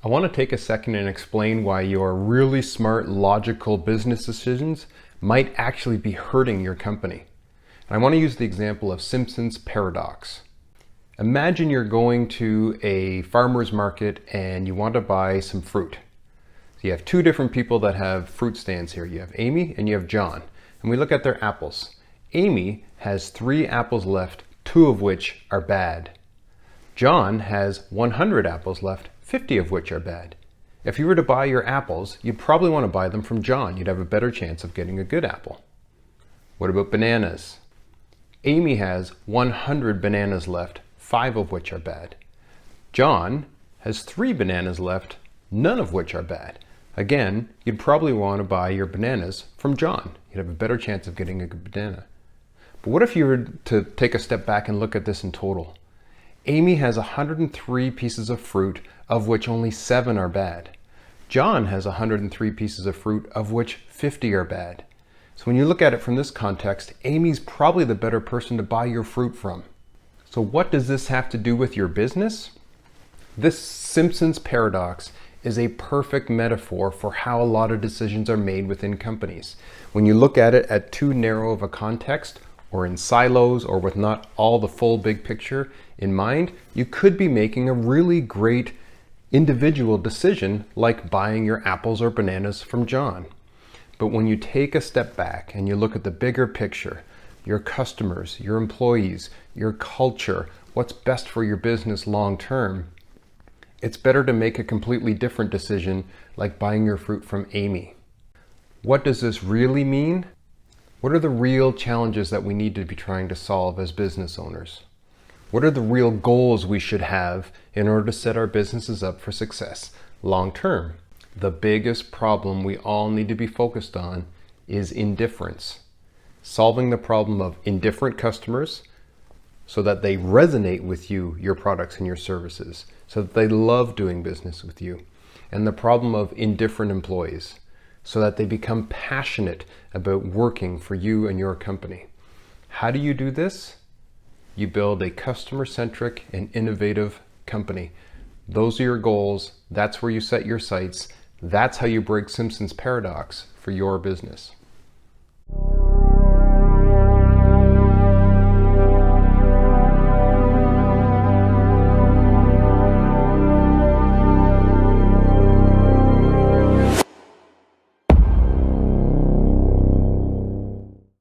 I want to take a second and explain why your really smart, logical business decisions might actually be hurting your company. And I want to use the example of Simpson's paradox. Imagine you're going to a farmer's market and you want to buy some fruit. So you have two different people that have fruit stands here. You have Amy and you have John. And we look at their apples. Amy has 3 apples left, 2 of which are bad. John has 100 apples left, 50 of which are bad. If you were to buy your apples, you'd probably want to buy them from John. You'd have a better chance of getting a good apple. What about bananas? Amy has 100 bananas left, 5 of which are bad. John has 3 bananas left, none of which are bad. Again, you'd probably want to buy your bananas from John. You'd have a better chance of getting a good banana. But what if you were to take a step back and look at this in total? Amy has 103 pieces of fruit, of which only 7 are bad. John has 103 pieces of fruit, of which 50 are bad. So when you look at it from this context, Amy's probably the better person to buy your fruit from. So what does this have to do with your business? This Simpson's paradox is a perfect metaphor for how a lot of decisions are made within companies. When you look at it at too narrow of a context, or in silos, or with not all the full big picture in mind, you could be making a really great individual decision like buying your apples or bananas from John. But when you take a step back and you look at the bigger picture, your customers, your employees, your culture, what's best for your business long term, it's better to make a completely different decision like buying your fruit from Amy. What does this really mean? What are the real challenges that we need to be trying to solve as business owners? What are the real goals we should have in order to set our businesses up for success long term? The biggest problem we all need to be focused on is indifference. Solving the problem of indifferent customers so that they resonate with you, your products and your services, so that they love doing business with you. And the problem of indifferent employees, so that they become passionate about working for you and your company. How do you do this? You build a customer-centric and innovative company. Those are your goals. That's where you set your sights. That's how you break Simpson's paradox for your business.